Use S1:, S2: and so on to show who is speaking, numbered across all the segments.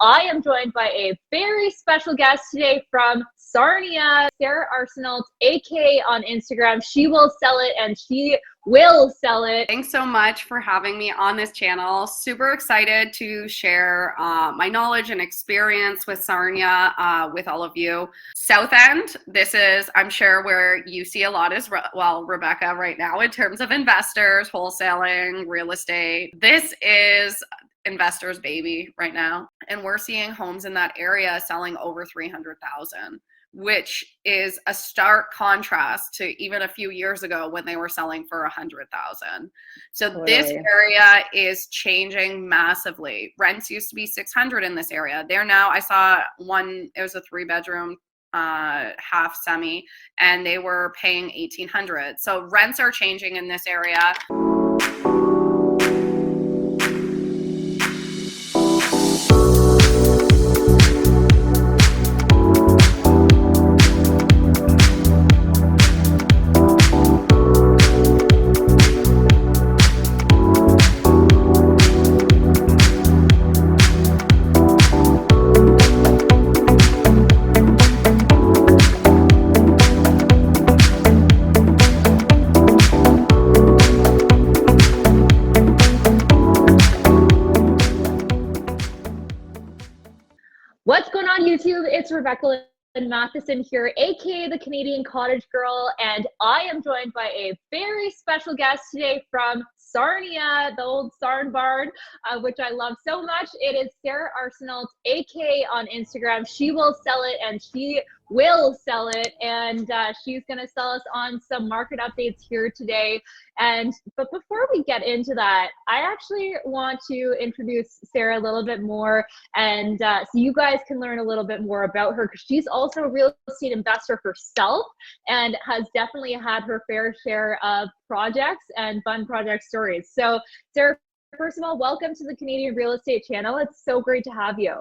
S1: I am joined by a very special guest today from Sarnia, Sarah Arseneault, aka on Instagram. She will sell it and she will sell it.
S2: Thanks so much for having me on this channel. Super excited to share my knowledge and experience with Sarnia with all of you. South End, this is, I'm sure, where you see a lot as well, Rebecca, right now in terms of investors, wholesaling, real estate. This is investors' baby right now. And we're seeing homes in that area selling over 300,000. Which is a stark contrast to even a few years ago when they were selling for 100,000. So totally. This area is changing massively. Rents used to be 600 in this area. They're now, I saw one, it was a 3-bedroom half semi, and they were paying 1,800. So rents are changing in this area.
S1: What's going on, YouTube? It's Rebecca and Matheson here, aka the Canadian Cottage Girl, and I am joined by a very special guest today from Sarnia, the old Sarn Bard, which I love so much. It is Sarah Arseneault, aka on Instagram. She will sell it and she will sell it, and she's going to sell us on some market updates here today. But before we get into that, I actually want to introduce Sarah a little bit more, and so you guys can learn a little bit more about her, because she's also a real estate investor herself and has definitely had her fair share of projects and fun project stories. So Sarah, first of all, welcome to the Canadian Real Estate Channel. It's so great to have you.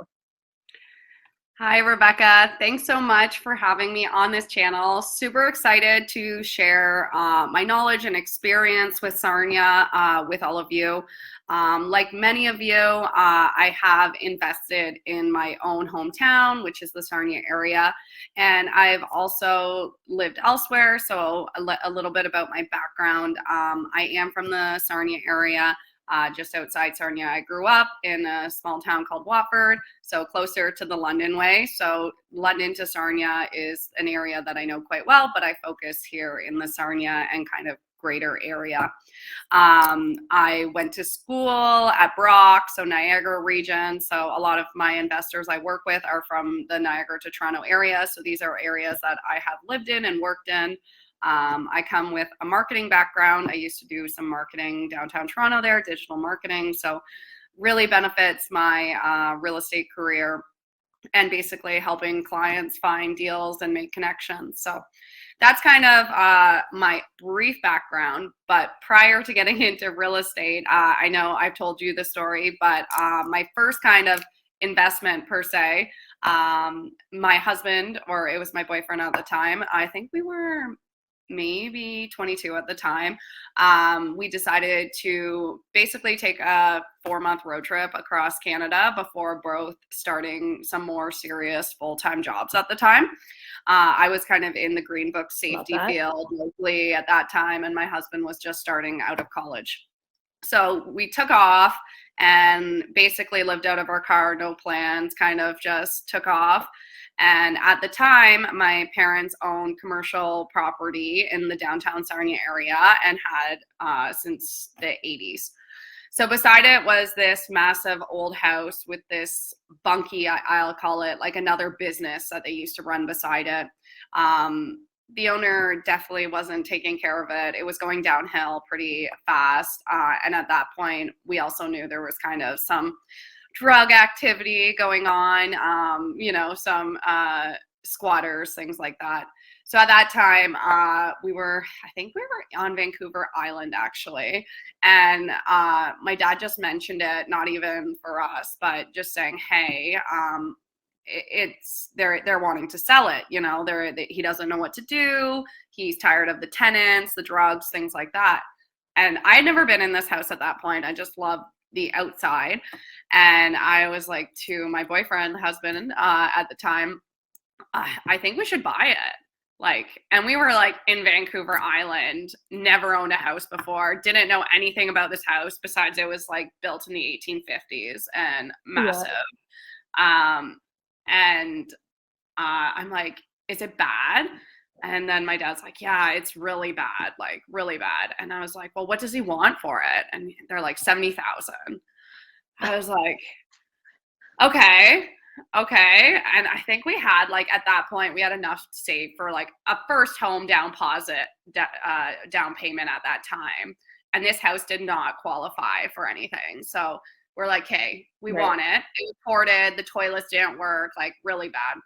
S2: Hi, Rebecca. Thanks so much for having me on this channel. Super excited to share my knowledge and experience with Sarnia with all of you. Like many of you, I have invested in my own hometown, which is the Sarnia area, and I've also lived elsewhere. So a little bit about my background. I am from the Sarnia area. Just outside Sarnia. I grew up in a small town called Watford, so closer to the London way. So London to Sarnia is an area that I know quite well, but I focus here in the Sarnia and kind of greater area. I went to school at Brock, so Niagara region. So a lot of my investors I work with are from the Niagara to Toronto area. So these are areas that I have lived in and worked in. I come with a marketing background. I used to do some marketing downtown Toronto there, digital marketing. So really benefits my real estate career and basically helping clients find deals and make connections. So that's kind of my brief background. But prior to getting into real estate, I know I've told you the story, but my first kind of investment per se, my husband, or it was my boyfriend at the time, I think we were maybe 22 at the time, we decided to basically take a 4-month road trip across Canada before both starting some more serious full-time jobs at the time. I was kind of in the Green Book safety field locally at that time, and my husband was just starting out of college. So we took off and basically lived out of our car, no plans, kind of just took off. And at the time, my parents owned commercial property in the downtown Sarnia area and had since the 80s. So beside it was this massive old house with this bunkie, I'll call it, like another business that they used to run beside it. The owner definitely wasn't taking care of it. It was going downhill pretty fast. And at that point, we also knew there was kind of some drug activity going on, some squatters, things like that. So at that time, I think we were on Vancouver Island actually. And my dad just mentioned it, not even for us, but just saying, hey, they're wanting to sell it. He doesn't know what to do. He's tired of the tenants, the drugs, things like that. And I had never been in this house at that point. I just loved the outside. And I was like to my boyfriend, husband, at the time, I think we should buy it. Like, and we were like in Vancouver Island, never owned a house before, didn't know anything about this house besides it was like built in the 1850s and massive. And I'm like, is it bad? And then my dad's like, yeah, it's really bad, like really bad. And I was like, well, what does he want for it? And they're like 70,000. I was like, okay. And I think we had like at that point we had enough saved for like a first home down payment at that time. And this house did not qualify for anything. So we're like, hey, we want it. It was ported, the toilets didn't work, like really bad.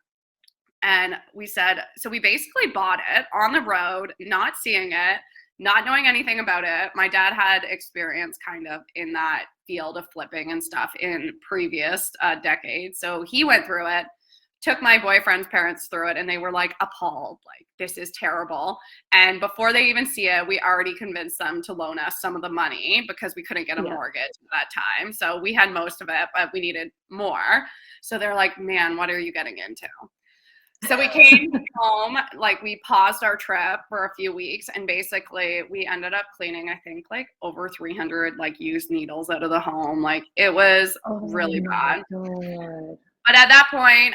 S2: And we said, so we basically bought it on the road, not seeing it, not knowing anything about it. My dad had experience kind of in that field of flipping and stuff in previous decades. So he went through it, took my boyfriend's parents through it, and they were like appalled, like, this is terrible. And before they even see it, we already convinced them to loan us some of the money because we couldn't get a mortgage at that time. So we had most of it, but we needed more. So they're like, man, what are you getting into? So we came home, like we paused our trip for a few weeks, and basically we ended up cleaning, I think, like over 300 like used needles out of the home. Like it was really bad.
S1: God.
S2: But at that point,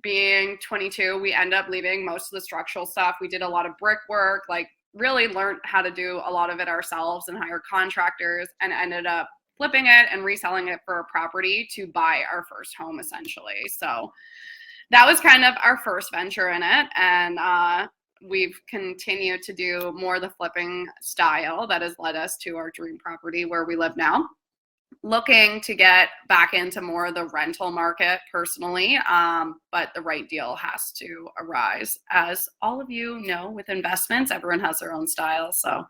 S2: being 22, we ended up leaving most of the structural stuff. We did a lot of brickwork, like really learned how to do a lot of it ourselves and hire contractors, and ended up flipping it and reselling it for a property to buy our first home essentially. So that was kind of our first venture in it. And we've continued to do more of the flipping style that has led us to our dream property where we live now. Looking to get back into more of the rental market personally, but the right deal has to arise. As all of you know, with investments, everyone has their own style. So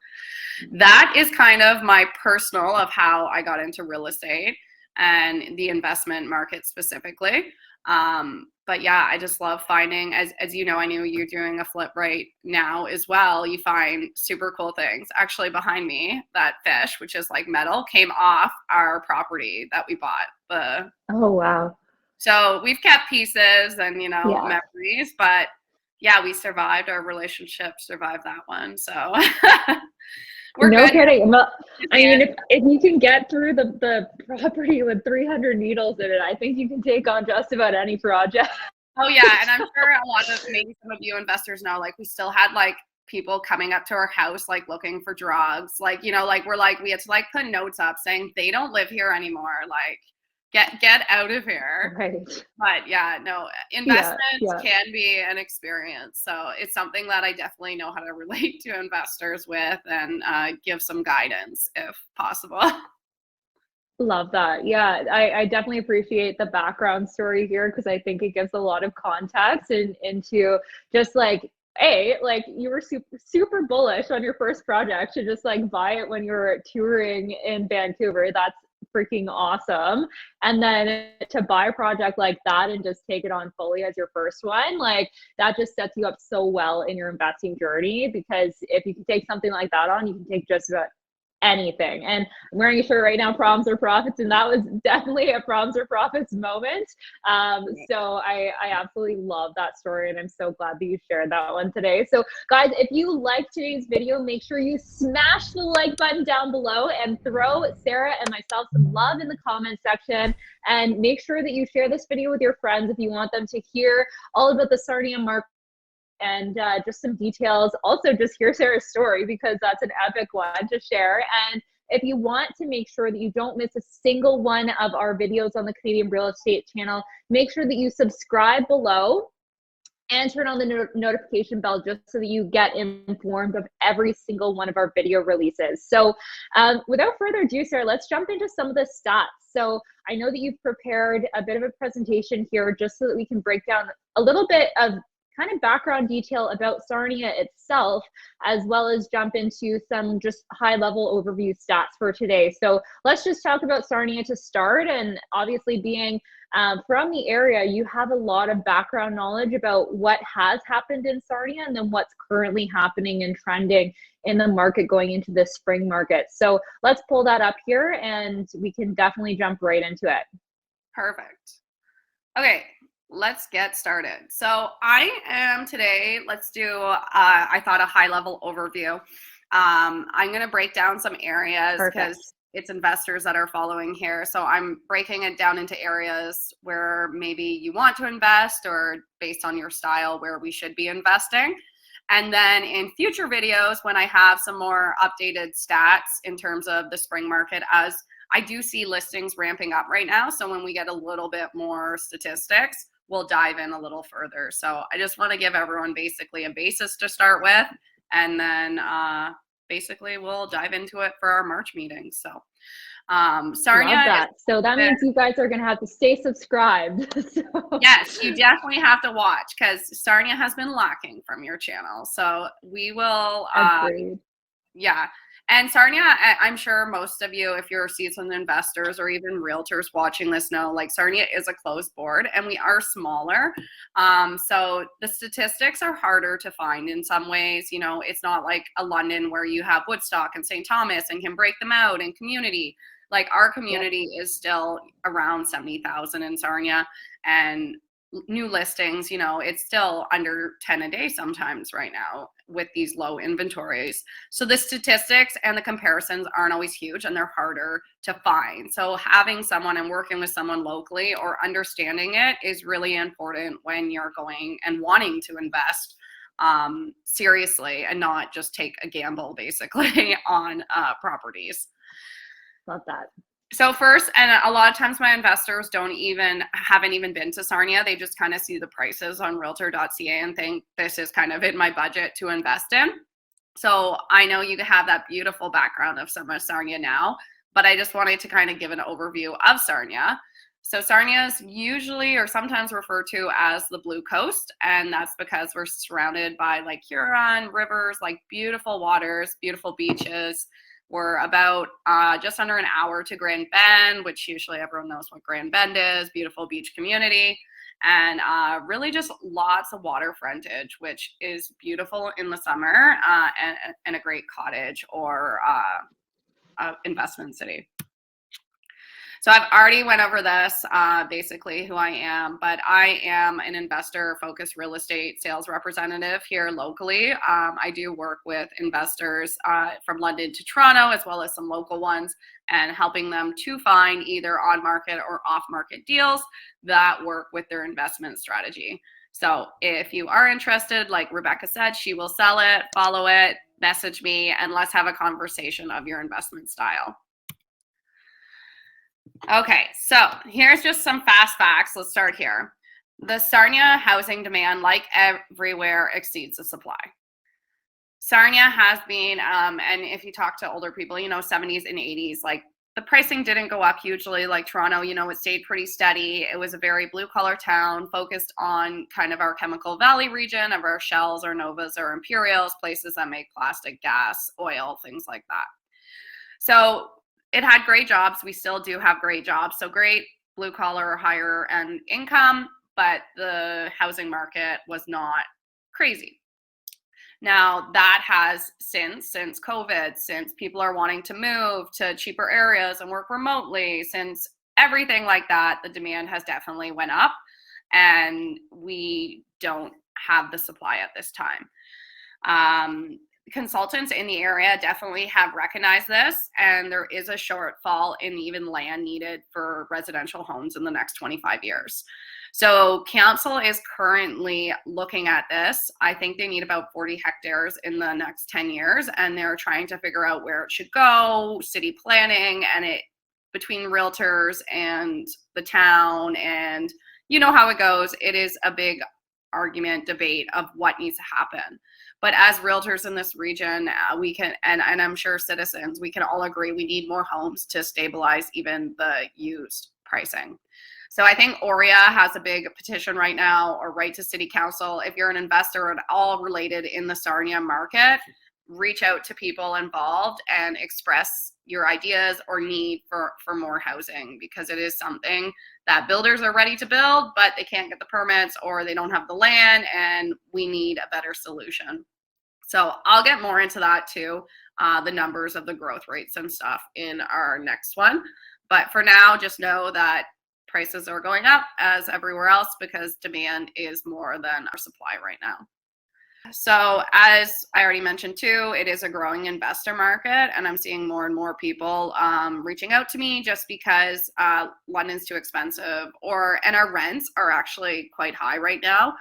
S2: that is kind of my personal of how I got into real estate and the investment market specifically. But yeah, I just love finding, as you know, I knew you're doing a flip right now as well. You find super cool things. Actually, behind me, that fish, which is like metal, came off our property that we bought.
S1: Oh, wow.
S2: So we've kept pieces and, memories, but yeah, we survived. Our relationship survived that one. So we're
S1: no
S2: good.
S1: Kidding. I mean, if you can get through the property with 300 needles in it, I think you can take on just about any project.
S2: Oh yeah, and I'm sure a lot of maybe some of you investors know, like we still had like people coming up to our house like looking for drugs, like like we had to like put notes up saying they don't live here anymore, like get out of here.
S1: Right.
S2: But yeah, no, investments can be an experience. So it's something that I definitely know how to relate to investors with and give some guidance if possible.
S1: Love that. Yeah, I definitely appreciate the background story here because I think it gives a lot of context into just like, like you were super bullish on your first project to just like buy it when you were touring in Vancouver. That's freaking awesome. And then to buy a project like that and just take it on fully as your first one, like that just sets you up so well in your investing journey, because if you can take something like that on, you can take just about anything. And I'm wearing a shirt right now, Problems or Profits, and that was definitely a Problems or Profits moment. So I absolutely love that story, and I'm so glad that you shared that one today. So guys, if you liked today's video, make sure you smash the like button down below and throw Sarah and myself some love in the comment section, and make sure that you share this video with your friends if you want them to hear all about the Sarnia market and just some details. Also, just hear Sarah's story because that's an epic one to share. And if you want to make sure that you don't miss a single one of our videos on the Canadian Real Estate channel, make sure that you subscribe below and turn on the notification bell just so that you get informed of every single one of our video releases. So without further ado, Sarah, let's jump into some of the stats. So I know that you've prepared a bit of a presentation here just so that we can break down a little bit of kind of background detail about Sarnia itself, as well as jump into some just high level overview stats for today. So let's just talk about Sarnia to start. And obviously being from the area, you have a lot of background knowledge about what has happened in Sarnia and then what's currently happening and trending in the market going into the spring market. So let's pull that up here and we can definitely jump right into it.
S2: Perfect. Okay, let's get started. So I am today, let's do, I thought a high level overview. I'm going to break down some areas because it's investors that are following here. So I'm breaking it down into areas where maybe you want to invest or based on your style where we should be investing. And then in future videos, when I have some more updated stats in terms of the spring market, as I do see listings ramping up right now. So when we get a little bit more statistics, we'll dive in a little further. So I just want to give everyone basically a basis to start with. And then basically we'll dive into it for our March meeting. So Sarnia.
S1: Love that. So that means you guys are going to have to stay subscribed. So.
S2: Yes, you definitely have to watch because Sarnia has been lacking from your channel. So we will.
S1: Agreed.
S2: Yeah. And Sarnia, I'm sure most of you, if you're seasoned investors or even realtors watching this know, like Sarnia is a closed board and we are smaller. So the statistics are harder to find in some ways. You know, it's not like a London where you have Woodstock and St. Thomas and can break them out in community. Like our community is still around 70,000 in Sarnia, and new listings, you know, it's still under 10 a day sometimes right now with these low inventories. So the statistics and the comparisons aren't always huge and they're harder to find. So having someone and working with someone locally or understanding it is really important when you're going and wanting to invest seriously and not just take a gamble basically on properties.
S1: Love that.
S2: So first, and a lot of times my investors haven't even been to Sarnia. They just kind of see the prices on realtor.ca and think this is kind of in my budget to invest in. So I know you have that beautiful background of some of Sarnia now, but I just wanted to kind of give an overview of Sarnia. So Sarnia is usually or sometimes referred to as the Blue Coast, and that's because we're surrounded by like Huron, rivers, like beautiful waters, beautiful beaches. We're about just under an hour to Grand Bend, which usually everyone knows what Grand Bend is, beautiful beach community, and really just lots of water frontage, which is beautiful in the summer and a great cottage or investment city. So I've already went over this, basically who I am, but I am an investor focused real estate sales representative here locally. I do work with investors from London to Toronto, as well as some local ones, and helping them to find either on market or off market deals that work with their investment strategy. So if you are interested, like Rebecca said, she will sell it, follow it, message me, and let's have a conversation of your investment style. Okay, so here's just some fast facts. Let's start here. The Sarnia housing demand, like everywhere, exceeds the supply. Sarnia has been, and if you talk to older people, you know, 70s and 80s, like the pricing didn't go up hugely like Toronto, you know, it stayed pretty steady. It was a very blue collar town focused on kind of our Chemical Valley region of our Shells or Novas or Imperials, places that make plastic, gas, oil, things like that. So it had great jobs. We still do have great jobs. So great blue collar, higher end income, but the housing market was not crazy. Now that has since COVID, since people are wanting to move to cheaper areas and work remotely, since everything like that, the demand has definitely went up and we don't have the supply at this time. Consultants in the area definitely have recognized this, and there is a shortfall in even land needed for residential homes in the next 25 years. So council is currently looking at this. I think they need about 40 hectares in the next 10 years, and they're trying to figure out where it should go, city planning, and it between realtors and the town, and you know how it goes. It is a big argument, debate of what needs to happen. But as realtors in this region, we can, and I'm sure citizens, we can all agree we need more homes to stabilize even the used pricing. So I think OREA has a big petition right now, or right to city council. If you're an investor at all related in the Sarnia market, reach out to people involved and express your ideas or need for more housing, because it is something that builders are ready to build, but they can't get the permits or they don't have the land, and we need a better solution. So I'll get more into that too, the numbers of the growth rates and stuff in our next one. But for now, just know that prices are going up as everywhere else because demand is more than our supply right now. So as I already mentioned too, it is a growing investor market, and I'm seeing more and more people reaching out to me just because London's too expensive, and our rents are actually quite high right now.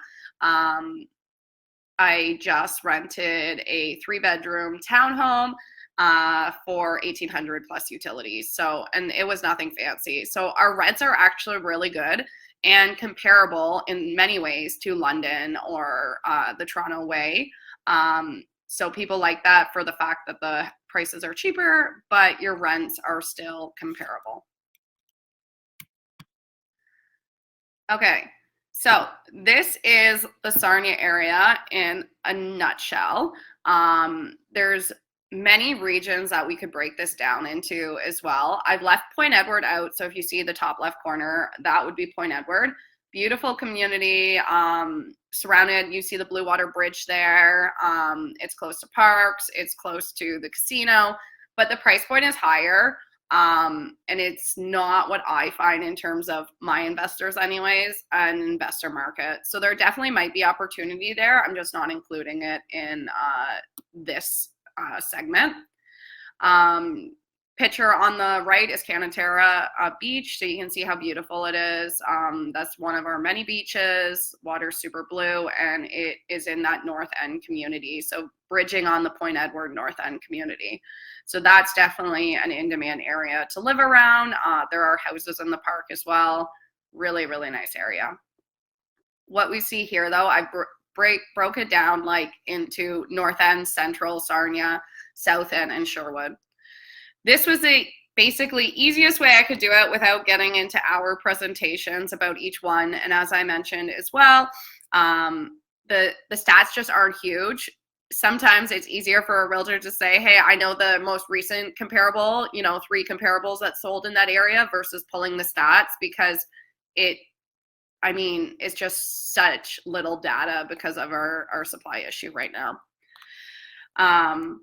S2: I just rented a 3-bedroom townhome for $1,800 plus utilities. So, and it was nothing fancy. So our rents are actually really good and comparable in many ways to London or the Toronto way. So people like that for the fact that the prices are cheaper, but your rents are still comparable. Okay, so this is the Sarnia area in a nutshell. There's many regions that we could break this down into as well. I've left Point Edward out, so if you see the top left corner, that would be Point Edward. Beautiful community, surrounded, you see the Blue Water Bridge there. It's close to parks, it's close to the casino, but the price point is higher, and it's not what I find in terms of my investors anyways, an investor market. So there definitely might be opportunity there. I'm just not including it in this segment. Picture on the right is Canatera Beach, so you can see how beautiful it is. That's one of our many beaches. Water's super blue, and it is in that North End community, so bridging on the Point Edward North End community. So that's definitely an in-demand area to live around. There are houses in the park as well. Really, really nice area. What we see here, though, I broke it down like into North End, Central, Sarnia, South End, and Sherwood. This was the basically easiest way I could do it without getting into our presentations about each one. And as I mentioned as well, the stats just aren't huge. Sometimes it's easier for a realtor to say, hey, I know the most recent comparable, 3 comparables that sold in that area versus pulling the stats, because it's just such little data because of our supply issue right now.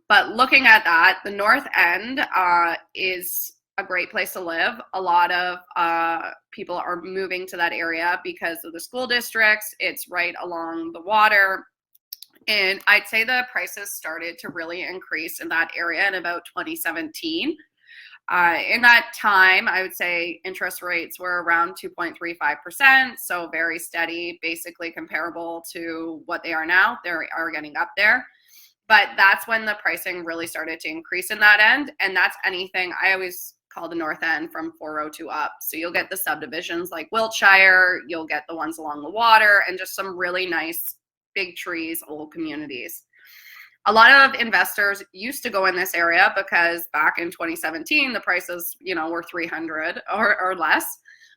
S2: But looking at that, the North End is a great place to live. A lot of people are moving to that area because of the school districts. It's right along the water. And I'd say the prices started to really increase in that area in about 2017. In that time, I would say interest rates were around 2.35%, so very steady, basically comparable to what they are now. They are getting up there. But that's when the pricing really started to increase in that end. And that's anything, I always call the North End from 402 up. So you'll get the subdivisions like Wiltshire, you'll get the ones along the water, and just some really nice big trees, old communities. A lot of investors used to go in this area because back in 2017, the prices, were 300 or less.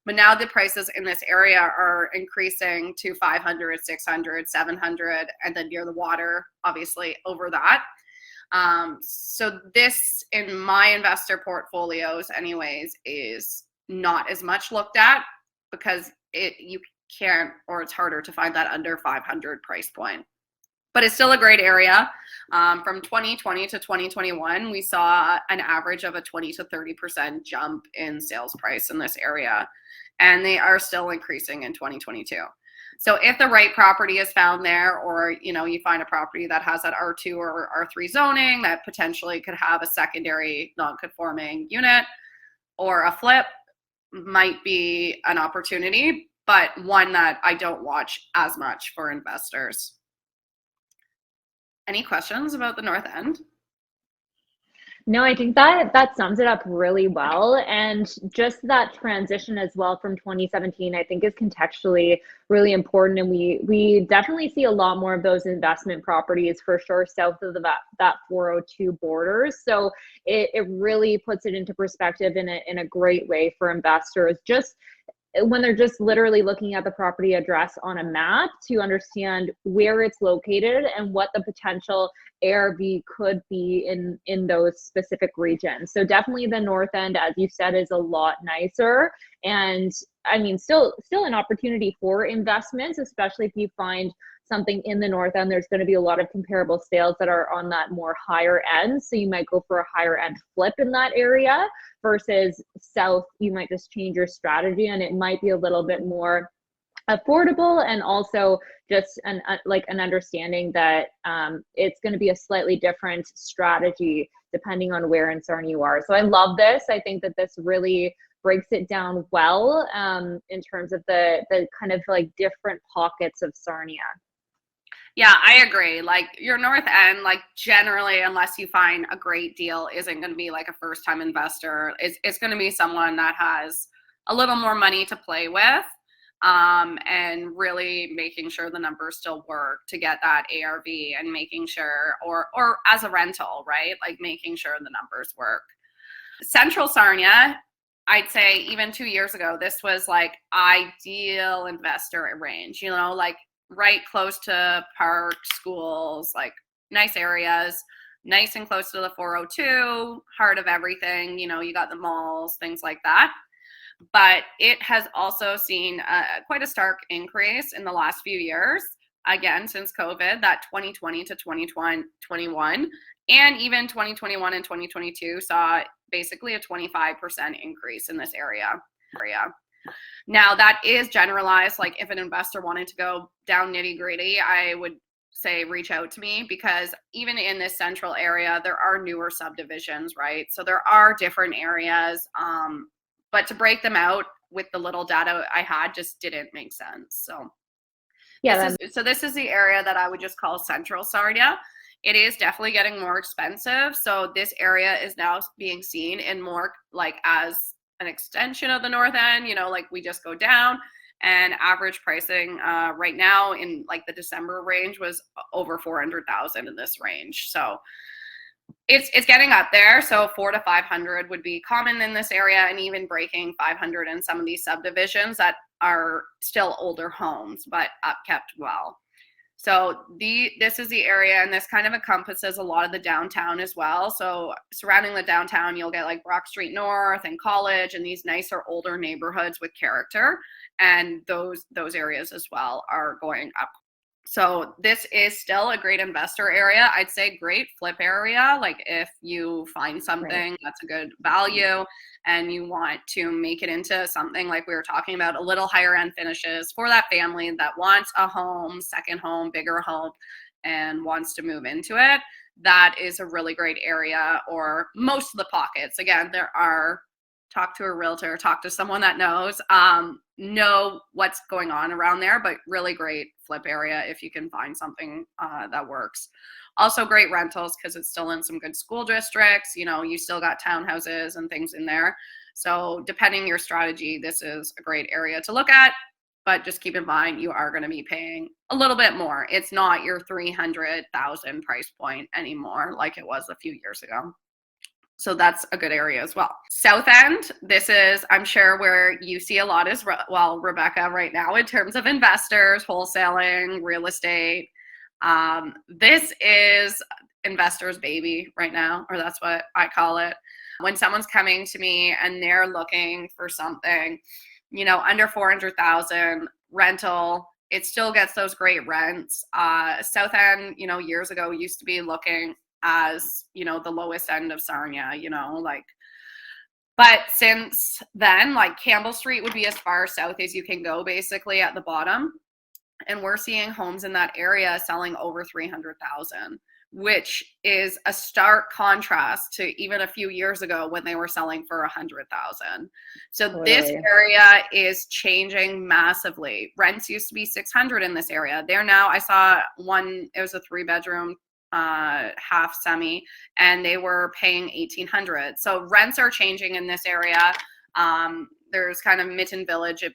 S2: But now the prices in this area are increasing to 500, 600, 700, and then near the water, obviously over that. So this, in my investor portfolios anyways, is not as much looked at because you can't, or it's harder to find that under 500 price point. But it's still a great area. From 2020 to 2021, we saw an average of a 20 to 30% jump in sales price in this area. And they are still increasing in 2022. So if the right property is found there, or you find a property that has that R2 or R3 zoning that potentially could have a secondary non-conforming unit, or a flip, might be an opportunity, but one that I don't watch as much for investors. Any questions about the North End?
S1: No, I think that sums it up really well. And just that transition as well from 2017, I think, is contextually really important. And we definitely see a lot more of those investment properties for sure south of that 402 borders. So it really puts it into perspective in a great way for investors, just when they're just literally looking at the property address on a map to understand where it's located and what the potential ARV could be in those specific regions. So definitely the North End, as you said, is a lot nicer. And I mean, still an opportunity for investments, especially if you find something in the north end. There's going to be a lot of comparable sales that are on that more higher end. So you might go for a higher end flip in that area versus south. You might just change your strategy and it might be a little bit more affordable, and also just an understanding that it's going to be a slightly different strategy depending on where in Sarnia you are. So I love this. I think that this really breaks it down well in terms of the kind of like different pockets of Sarnia.
S2: Yeah, I agree. Like your north end, like generally, unless you find a great deal, isn't going to be like a first time investor. It's going to be someone that has a little more money to play with, and really making sure the numbers still work to get that ARV, and making sure, or as a rental, right? Like making sure the numbers work. Central Sarnia, I'd say even 2 years ago, this was like ideal investor range, you know, like right close to parks, schools, like nice areas, nice and close to the 402, heart of everything, you know, you got the malls, things like that. But it has also seen quite a stark increase in the last few years, again, since COVID, that 2020 to 2021, and even 2021 and 2022 saw basically a 25% increase in this area. Now that is generalized. Like if an investor wanted to go down nitty gritty, I would say reach out to me, because even in this central area, there are newer subdivisions, right? So there are different areas, but to break them out with the little data I had just didn't make sense. So yeah, this is the area that I would just call Central Sarnia. It is definitely getting more expensive. So this area is now being seen in more like as an extension of the north end, you know, like we just go down, and average pricing right now in like the December range was over 400,000 in this range. So it's getting up there. So 400 to 500 would be common in this area, and even breaking 500 in some of these subdivisions that are still older homes, but upkept well. So this is the area, and this kind of encompasses a lot of the downtown as well. So surrounding the downtown, you'll get like Brock Street North and College, and these nicer older neighborhoods with character, and those areas as well are going up. So this is still a great investor area. I'd say great flip area. Like if you find something that's a good value and you want to make it into something like we were talking about, a little higher end finishes for that family that wants a home, second home, bigger home, and wants to move into it, that is a really great area. Or most of the pockets, again, there are, talk to a realtor, talk to someone that knows what's going on around there, but really great flip area if you can find something that works. Also great rentals because it's still in some good school districts. You know, you still got townhouses and things in there. So depending your strategy, this is a great area to look at, but just keep in mind you are going to be paying a little bit more. It's not your 300,000 price point anymore like it was a few years ago. So that's a good area as well. South End, this is, I'm sure, where you see a lot as well, Rebecca, right now in terms of investors, wholesaling, real estate. This is investors' baby right now, or that's what I call it. When someone's coming to me and they're looking for something, you know, under 400,000 rental, it still gets those great rents. South End, you know, years ago used to be looking as, you know, the lowest end of Sarnia, you know, like, but since then, like Campbell Street would be as far south as you can go, basically at the bottom. And we're seeing homes in that area selling over 300,000, which is a stark contrast to even a few years ago when they were selling for 100,000. So this area is changing massively. Rents used to be 600 in this area. They're now, I saw one, it was a 3-bedroom, half semi, and they were paying 1,800. So rents are changing in this area. There's kind of Mitten Village, it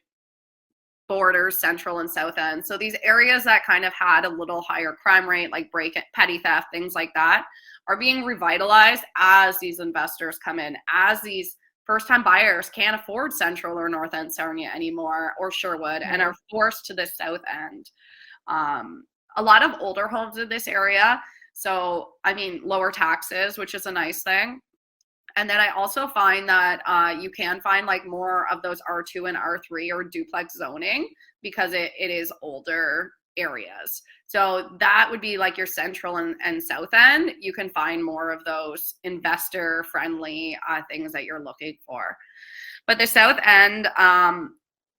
S2: borders Central and South End. So these areas that kind of had a little higher crime rate, like petty theft, things like that, are being revitalized as these investors come in, as these first-time buyers can't afford Central or North End Sarnia anymore, or Sherwood, and are forced to the South End. A lot of older homes in this area. So, I mean, lower taxes, which is a nice thing. And then I also find that you can find like more of those R2 and R3 or duplex zoning because it is older areas. So that would be like your central and south end. You can find more of those investor friendly things that you're looking for. But the south end,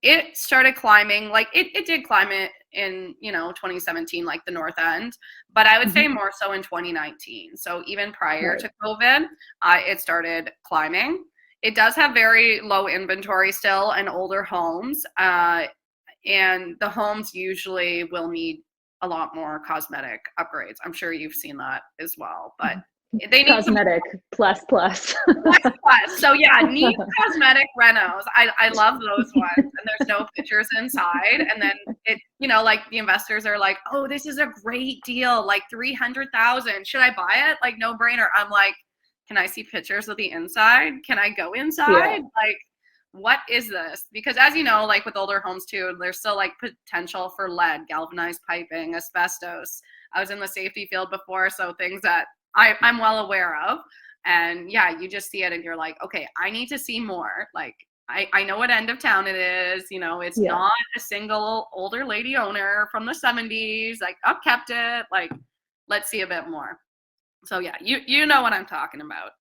S2: it started climbing, like it did climb it in 2017, like the north end, but I would say more so in 2019. So even prior to COVID, it started climbing. It does have very low inventory still and older homes, and the homes usually will need a lot more cosmetic upgrades. I'm sure you've seen that as well, but they need
S1: cosmetic plus.
S2: So yeah, neat cosmetic renos. I love those ones. And there's no pictures inside. And then it, like the investors are like, oh, this is a great deal, like 300,000. Should I buy it? Like no brainer. I'm like, can I see pictures of the inside? Can I go inside?
S1: Yeah.
S2: Like, what is this? Because as you know, like with older homes too, there's still like potential for lead, galvanized piping, asbestos. I was in the safety field before, so things that I'm well aware of. And yeah, you just see it and you're like, okay, I need to see more. Like, I know what end of town it is. It's not a single older lady owner from the 70s. Like, I've kept it. Like, let's see a bit more. So yeah, you know what I'm talking about.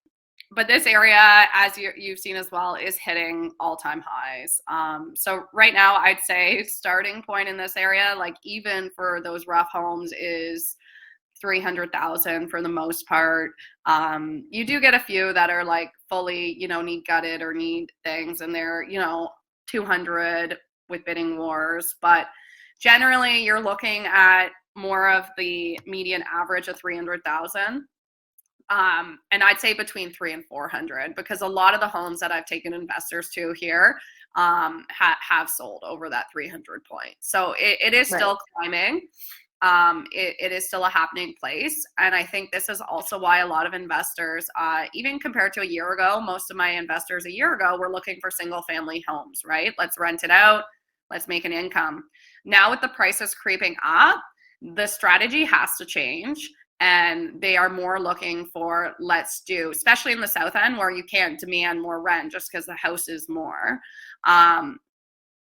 S2: But this area, as you've seen as well, is hitting all-time highs. So right now, I'd say starting point in this area, like even for those rough homes, is 300,000 for the most part. You do get a few that are like fully, need gutted or need things, and they're 200 with bidding wars. But generally, you're looking at more of the median average of 300,000. And I'd say between 300 and 400, because a lot of the homes that I've taken investors to here have sold over that 300 point. So it is still climbing. It is still a happening place. And I think this is also why a lot of investors, even compared to a year ago, most of my investors a year ago were looking for single family homes, right? Let's rent it out. Let's make an income. Now with the prices creeping up, the strategy has to change. And they are more looking for, let's do, especially in the south end where you can't demand more rent just because the house is more.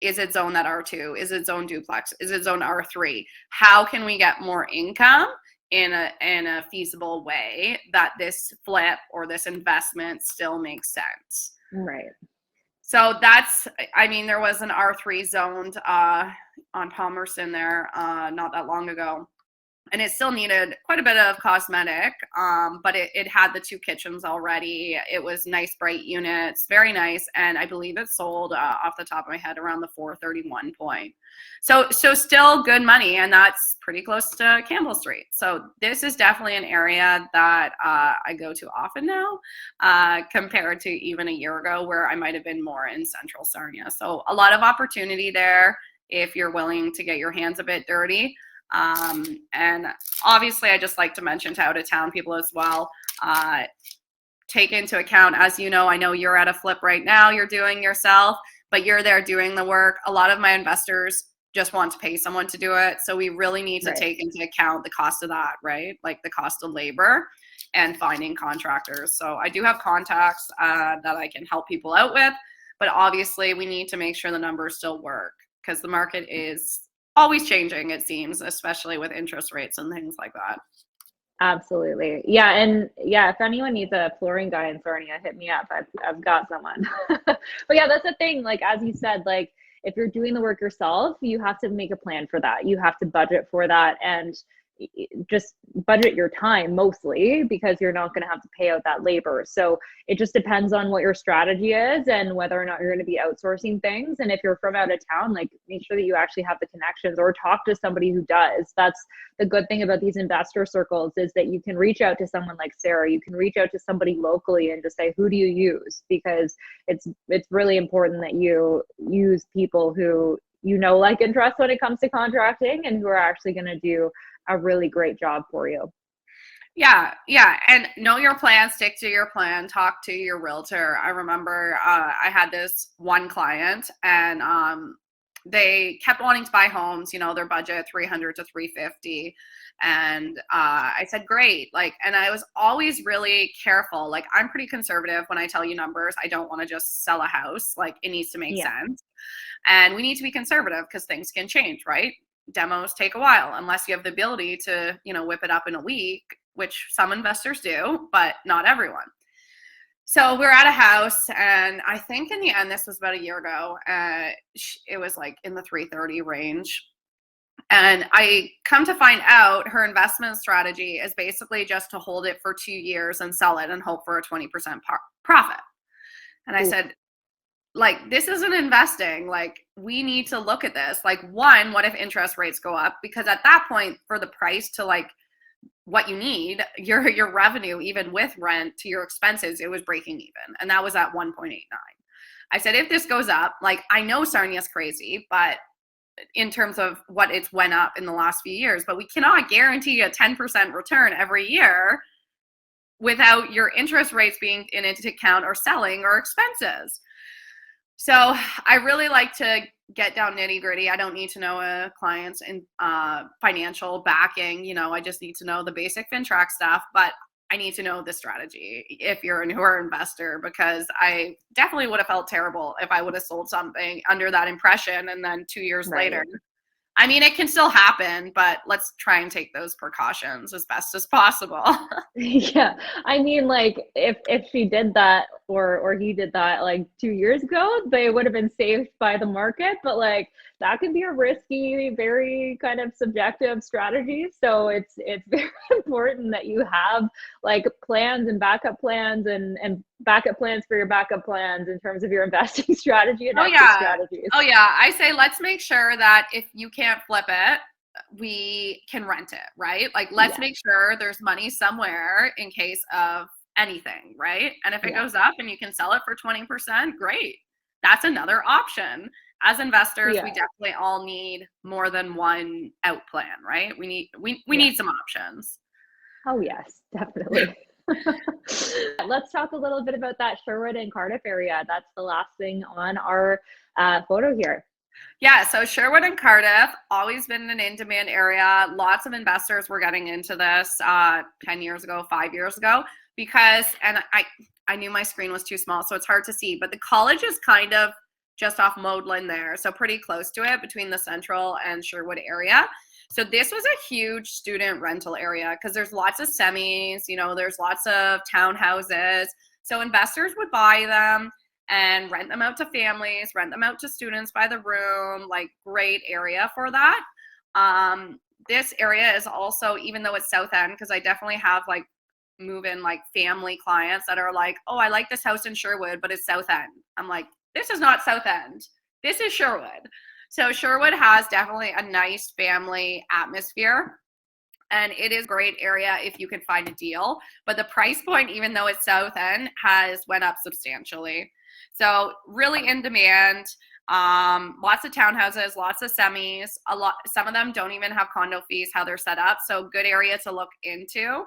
S2: Is it zone that R2? Is it zone duplex? Is it zone R3? How can we get more income in a feasible way that this flip or this investment still makes sense?
S1: Right.
S2: So that's, there was an R3 zoned on Palmerston there not that long ago. And it still needed quite a bit of cosmetic, but it had the 2 kitchens already. It was nice, bright units, very nice. And I believe it sold off the top of my head around the 431 point. So still good money. And that's pretty close to Campbell Street. So this is definitely an area that I go to often now compared to even a year ago where I might have been more in central Sarnia. So a lot of opportunity there if you're willing to get your hands a bit dirty. And obviously I just like to mention to out of town people as well, take into account, as I know you're at a flip right now, you're doing yourself, but you're there doing the work. A lot of my investors just want to pay someone to do it. So we really need to take into account the cost of that, right? Like the cost of labor and finding contractors. So I do have contacts that I can help people out with, but obviously we need to make sure the numbers still work because the market is always changing, it seems, especially with interest rates and things like that.
S1: Absolutely. Yeah. And yeah, if anyone needs a flooring guy in Sarnia, hit me up. I've got someone. But yeah, that's the thing. Like, as you said, like if you're doing the work yourself, you have to make a plan for that. You have to budget for that and just budget your time mostly because you're not going to have to pay out that labor. So it just depends on what your strategy is and whether or not you're going to be outsourcing things. And if you're from out of town, like make sure that you actually have the connections or talk to somebody who does. That's the good thing about these investor circles is that you can reach out to someone like Sarah. You can reach out to somebody locally and just say, who do you use? Because it's really important that you use people who like and trust when it comes to contracting and who are actually going to do a really great job for you.
S2: Yeah. And know your plan, stick to your plan, talk to your realtor. I remember I had this one client and they kept wanting to buy homes, their budget 300 to 350. And I said, great. And I was always really careful. I'm pretty conservative when I tell you numbers. I don't want to just sell a house. It needs to make sense. And we need to be conservative because things can change, right? Demos take a while unless you have the ability to, whip it up in a week, which some investors do, but not everyone. So we're at a house, and I think in the end, this was about a year ago, it was in the 330 range. And I come to find out her investment strategy is basically just to hold it for 2 years and sell it and hope for a 20% profit. And I said, this isn't investing. We need to look at this. One, what if interest rates go up? Because at that point, for the price to what you need, your revenue, even with rent to your expenses, it was breaking even. And that was at 1.89. I said, if this goes up, I know Sarnia's crazy, but in terms of what it's went up in the last few years, but we cannot guarantee a 10% return every year without your interest rates being in into account or selling or expenses. So I really like to get down nitty gritty. I don't need to know a client's financial backing. I just need to know the basic FinTrack stuff, but I need to know the strategy if you're a newer investor, because I definitely would have felt terrible if I would have sold something under that impression and then 2 years later. I mean, it can still happen, but let's try and take those precautions as best as possible.
S1: Yeah. I mean, if she did that or he did that 2 years ago, they would have been saved by the market. But that can be a risky, very kind of subjective strategy. So it's very important that you have plans and backup plans and backup plans for your backup plans in terms of your investing strategy and exit strategies.
S2: Oh yeah. I say, let's make sure that if you can't flip it, we can rent it, right? Let's make sure there's money somewhere in case of anything, right? And if it goes up and you can sell it for 20%, great. That's another option. As investors, we definitely all need more than one out plan, right? We need some options.
S1: Oh yes, definitely. Let's talk a little bit about that Sherwood and Cardiff area. That's the last thing on our photo here.
S2: Yeah, so Sherwood and Cardiff, always been an in-demand area. Lots of investors were getting into this 10 years ago, 5 years ago, because, and I knew my screen was too small, so it's hard to see, but the college is kind of just off Modeland there, so pretty close to it between the Central and Sherwood area. So this was a huge student rental area because there's lots of semis, there's lots of townhouses. So investors would buy them and rent them out to families, rent them out to students by the room, great area for that. This area is also, even though it's South End, because I definitely have move-in family clients that are oh, I like this house in Sherwood, but it's South End. I'm this is not South End. This is Sherwood. So Sherwood has definitely a nice family atmosphere. And it is a great area if you can find a deal. But the price point, even though it's South End, has went up substantially. So really in demand, lots of townhouses, lots of semis, some of them don't even have condo fees, how they're set up. So good area to look into.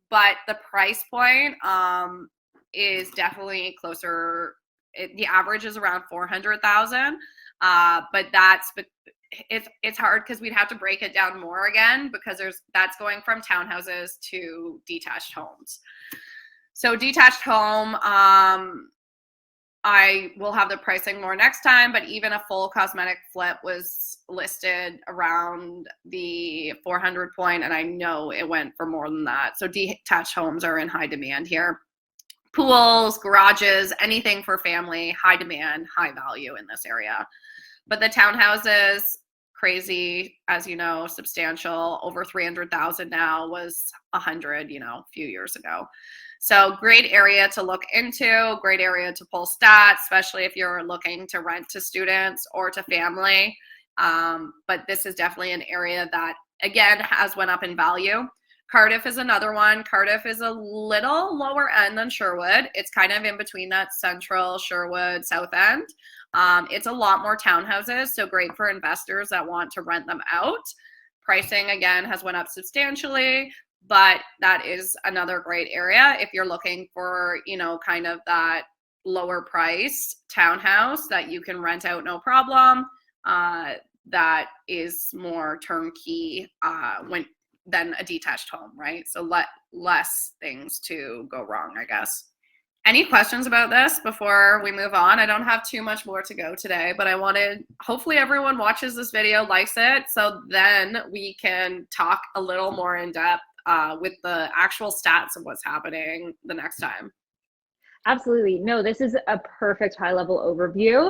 S2: But the price point is definitely closer. The average is around 400,000. But it's hard because we'd have to break it down more again because that's going from townhouses to detached homes. So detached home, I will have the pricing more next time, but even a full cosmetic flip was listed around the 400 point, and I know it went for more than that. So detached homes are in high demand here. Pools, garages, anything for family, high demand, high value in this area. But the townhouses, crazy, as you know, substantial, over 300,000 now, was 100, a few years ago. So great area to look into, great area to pull stats, especially if you're looking to rent to students or to family. But this is definitely an area that, again, has went up in value. Cardiff is another one. Cardiff is a little lower end than Sherwood. It's kind of in between that Central, Sherwood, South End. It's a lot more townhouses, so great for investors that want to rent them out. Pricing, again, has went up substantially, but that is another great area if you're looking for, kind of that lower price townhouse that you can rent out no problem. that is more turnkey than a detached home, right? So less things to go wrong, I guess. Any questions about this before we move on? I don't have too much more to go today, but hopefully everyone watches this video, likes it, so then we can talk a little more in depth with the actual stats of what's happening the next time.
S1: Absolutely. No, this is a perfect high-level overview.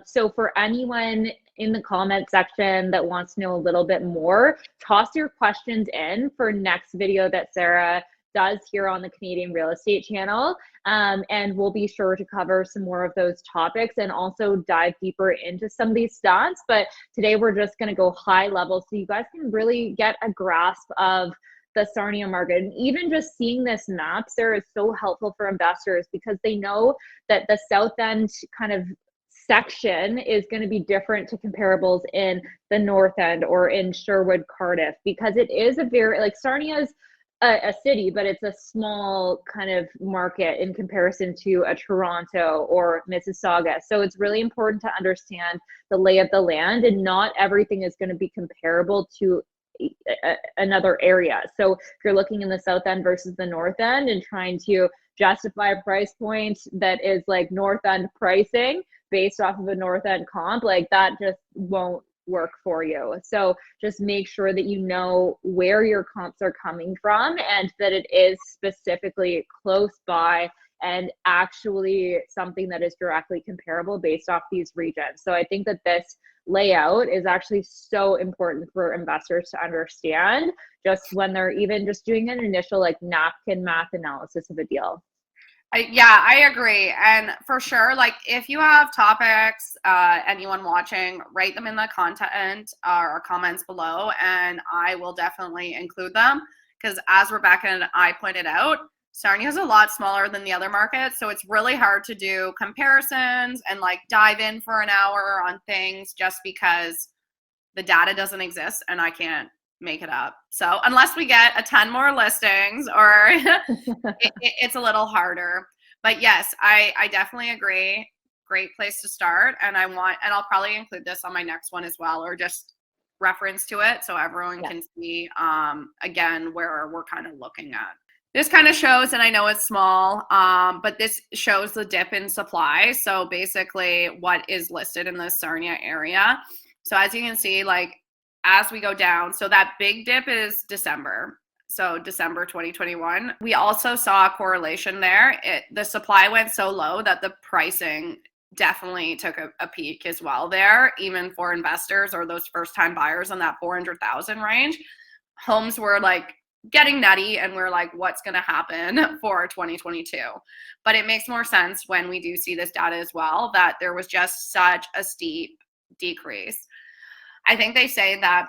S1: So for anyone in the comment section that wants to know a little bit more, toss your questions in for next video that Sarah does here on the Canadian Real Estate channel. And we'll be sure to cover some more of those topics and also dive deeper into some of these stats. But today we're just going to go high level so you guys can really get a grasp of the Sarnia market. And even just seeing this map, Sarah, is so helpful for investors because they know that the South End kind of section is going to be different to comparables in the North End or in Sherwood, Cardiff, because it is a very, like, Sarnia's a city, but it's a small kind of market in comparison to a Toronto or Mississauga. So it's really important to understand the lay of the land, and not everything is going to be comparable to another area. So if you're looking in the South End versus the North End and trying to justify a price point that is like North End pricing based off of a North End comp, like that just won't work for you. So just make sure that you know where your comps are coming from and that it is specifically close by and actually something that is directly comparable based off these regions. So I think that this layout is actually so important for investors to understand just when they're even just doing an initial like napkin math analysis of a deal.
S2: Yeah, I agree. And for sure, like if you have topics, anyone watching, write them in the content or comments below, and I will definitely include them. Because as Rebecca and I pointed out, Sarnia is a lot smaller than the other markets. So it's really hard to do comparisons and like dive in for an hour on things just because the data doesn't exist and I can't make it up. So unless we get a ton more listings or it's a little harder. But yes, I definitely agree. Great place to start. And I'll probably include this on my next one as well, or just reference to it so everyone can see again where we're kind of looking at. This kind of shows, and I know it's small, but this shows the dip in supply. So basically what is listed in the Sarnia area. So as you can see, like as we go down, so that big dip is December. So December 2021. We also saw a correlation there. The supply went so low that the pricing definitely took a peak as well there, even for investors or those first time buyers in that 400,000 range. Homes were like getting nutty and we're like, what's going to happen for 2022? But it makes more sense when we do see this data as well, that there was just such a steep decrease. I think they say that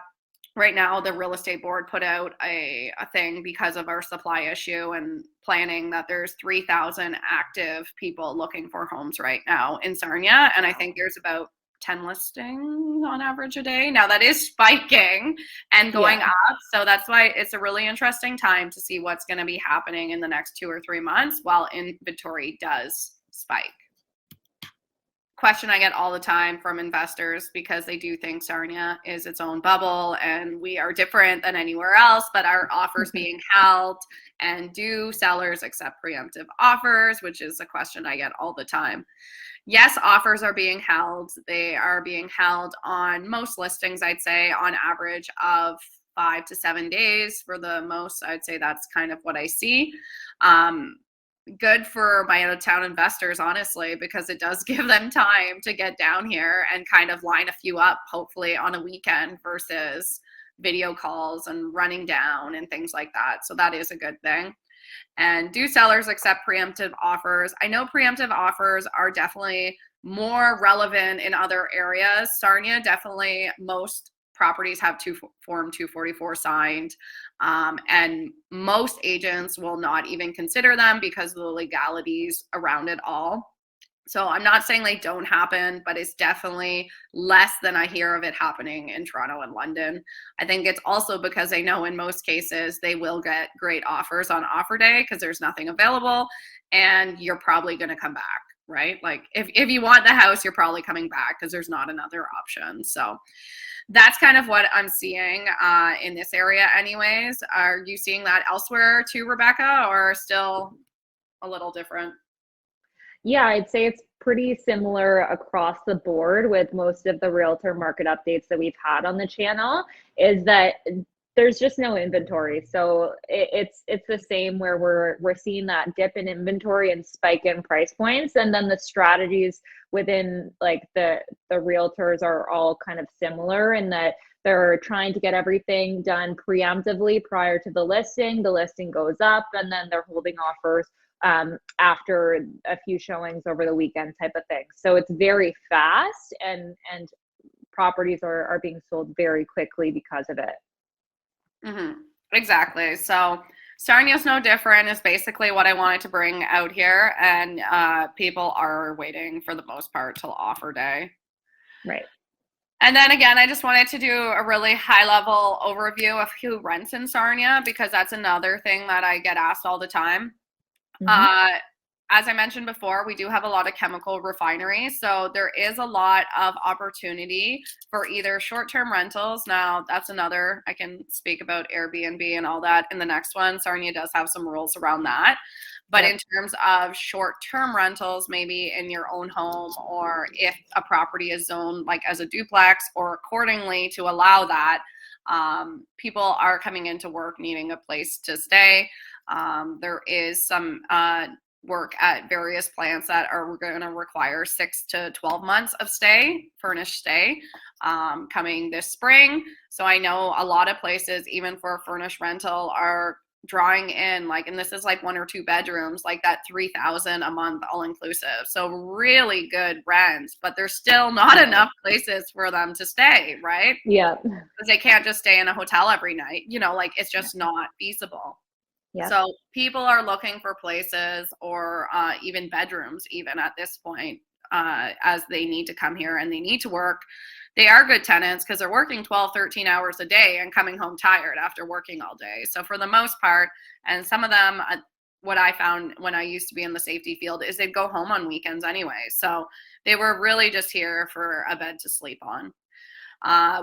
S2: right now the real estate board put out a thing because of our supply issue and planning that there's 3,000 active people looking for homes right now in Sarnia. And I think there's about 10 listings on average a day. Now that is spiking and going up. So that's why it's a really interesting time to see what's going to be happening in the next 2 or 3 months while inventory does spike. Question I get all the time from investors because they do think Sarnia is its own bubble and we are different than anywhere else, but our offers being held, and do sellers accept preemptive offers, which is a question I get all the time. Yes, offers are being held. They are being held on most listings, I'd say, on average of 5 to 7 days for the most. I'd say that's kind of what I see. Good for my out-of-town investors, honestly, because it does give them time to get down here and kind of line a few up, hopefully on a weekend versus video calls and running down and things like that. So that is a good thing. And do sellers accept preemptive offers? I know preemptive offers are definitely more relevant in other areas. Sarnia, definitely most properties have Form 244 signed, and most agents will not even consider them because of the legalities around it all. So I'm not saying they don't happen, but it's definitely less than I hear of it happening in Toronto and London. I think it's also because they know in most cases they will get great offers on offer day because there's nothing available and you're probably going to come back. right? Like if you want the house, you're probably coming back because there's not another option. So that's kind of what I'm seeing in this area anyways. Are you seeing that elsewhere too, Rebecca, or still a little different?
S1: Yeah, I'd say it's pretty similar across the board with most of the realtor market updates that we've had on the channel, is that there's just no inventory. So it's the same where we're seeing that dip in inventory and spike in price points, and then the strategies within like the realtors are all kind of similar in that they're trying to get everything done preemptively prior to the listing. The listing goes up, and then they're holding offers after a few showings over the weekend type of thing. So it's very fast, and properties are being sold very quickly because of it.
S2: Mm-hmm. Exactly. So Sarnia is no different is basically what I wanted to bring out here. And people are waiting for the most part till offer day.
S1: Right.
S2: And then again, I just wanted to do a really high level overview of who rents in Sarnia, because that's another thing that I get asked all the time.
S1: Mm-hmm.
S2: As I mentioned before, we do have a lot of chemical refineries, so there is a lot of opportunity for either short-term rentals. Now, that's another, I can speak about Airbnb and all that in the next one. Sarnia does have some rules around that. But
S1: Yep.
S2: in terms of short-term rentals, maybe in your own home, or if a property is zoned like as a duplex or accordingly to allow that, people are coming into work needing a place to stay. There is some work at various plants that are going to require 6 to 12 months of stay, furnished stay, coming this spring. So I know a lot of places, even for a furnished rental, are drawing in like, and this is like 1 or 2 bedrooms, like that $3,000 a month all inclusive. So really good rents, but there's still not enough places for them to stay, right?
S1: Yeah.
S2: Because they can't just stay in a hotel every night, like it's just not feasible.
S1: Yeah.
S2: So people are looking for places, or even bedrooms, even at this point, as they need to come here and they need to work. They are good tenants because they're working 12, 13 hours a day and coming home tired after working all day. So for the most part, and some of them, what I found when I used to be in the safety field is they'd go home on weekends anyway. So they were really just here for a bed to sleep on.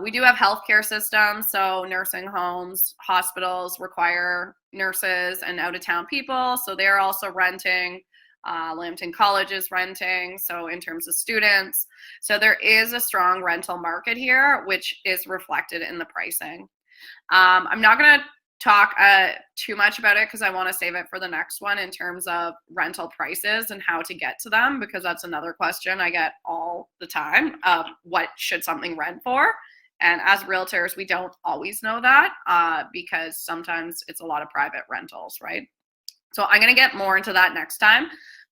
S2: We do have healthcare systems, so nursing homes, hospitals require nurses and out-of-town people, so they're also renting. Lambton College is renting, so in terms of students. So there is a strong rental market here, which is reflected in the pricing. I'm not going to talk too much about it because I want to save it for the next one in terms of rental prices and how to get to them, because that's another question I get all the time of what should something rent for. And as realtors, we don't always know that because sometimes it's a lot of private rentals, right? So I'm going to get more into that next time,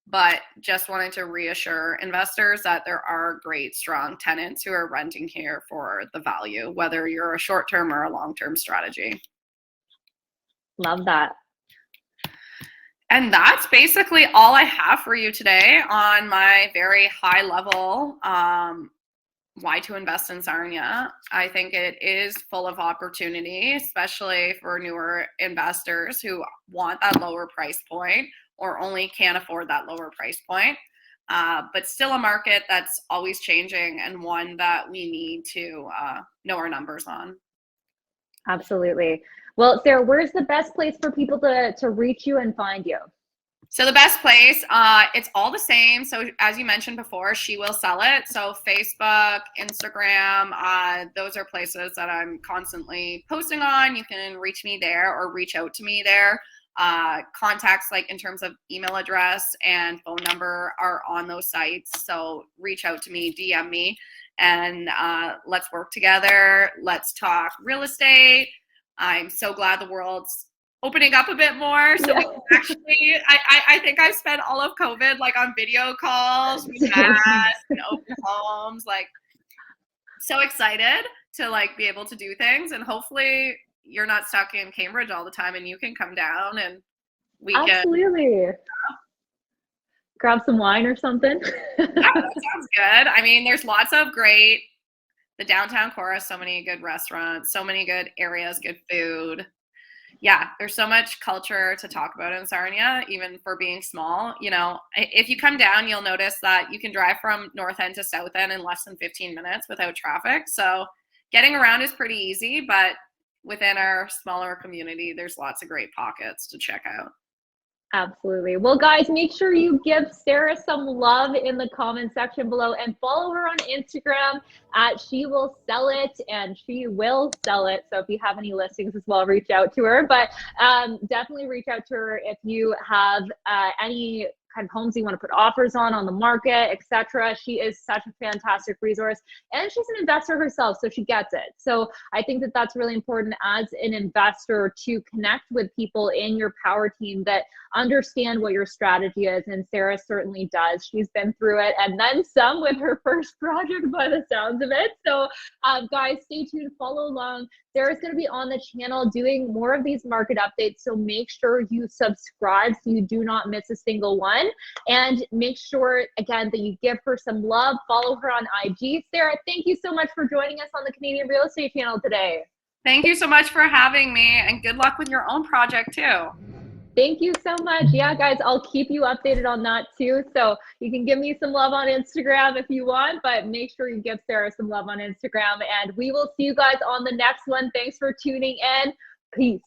S2: but just wanted to reassure investors that there are great, strong tenants who are renting here for the value, whether you're a short-term or a long-term strategy.
S1: Love that.
S2: And that's basically all I have for you today on my very high level why to invest in Sarnia. I think it is full of opportunity, especially for newer investors who want that lower price point or only can afford that lower price point. But still a market that's always changing and one that we need to know our numbers on.
S1: Absolutely. Well, Sarah, where's the best place for people to reach you and find you?
S2: So the best place, it's all the same. So as you mentioned before, She Will Sell It. So Facebook, Instagram, those are places that I'm constantly posting on. You can reach me there or reach out to me there. Contacts like in terms of email address and phone number are on those sites. So reach out to me, DM me, and let's work together. Let's talk real estate. I'm so glad the world's opening up a bit more. So we can actually, I think I've spent all of COVID like on video calls with masks and open homes. Like, so excited to like be able to do things, and hopefully you're not stuck in Cambridge all the time and you can come down and we
S1: Absolutely. Grab some wine or something.
S2: Yeah, that sounds good. I mean, there's lots of great, the downtown core has so many good restaurants, so many good areas, good food. Yeah, there's so much culture to talk about in Sarnia, even for being small. You know, if you come down, you'll notice that you can drive from North End to South End in less than 15 minutes without traffic. So getting around is pretty easy, but within our smaller community, there's lots of great pockets to check out.
S1: Absolutely. Well, guys, make sure you give Sarah some love in the comment section below and follow her on Instagram at She Will Sell It, and she will sell it. So if you have any listings as well, reach out to her. But definitely reach out to her if you have any kind of homes you want to put offers on the market, etc. She is such a fantastic resource, and she's an investor herself, so she gets it. So I think that that's really important as an investor to connect with people in your power team that understand what your strategy is, and Sarah certainly does. She's been through it and then some with her first project by the sounds of it. So guys, stay tuned, follow along. Sarah's going to be on the channel doing more of these market updates, so make sure you subscribe so you do not miss a single one. And make sure, again, that you give her some love. Follow her on IG. Sarah, thank you so much for joining us on the Canadian Real Estate Channel today.
S2: Thank you so much for having me, and good luck with your own project too.
S1: Thank you so much. Yeah, guys, I'll keep you updated on that too. So you can give me some love on Instagram if you want, but make sure you give Sarah some love on Instagram. And we will see you guys on the next one. Thanks for tuning in. Peace.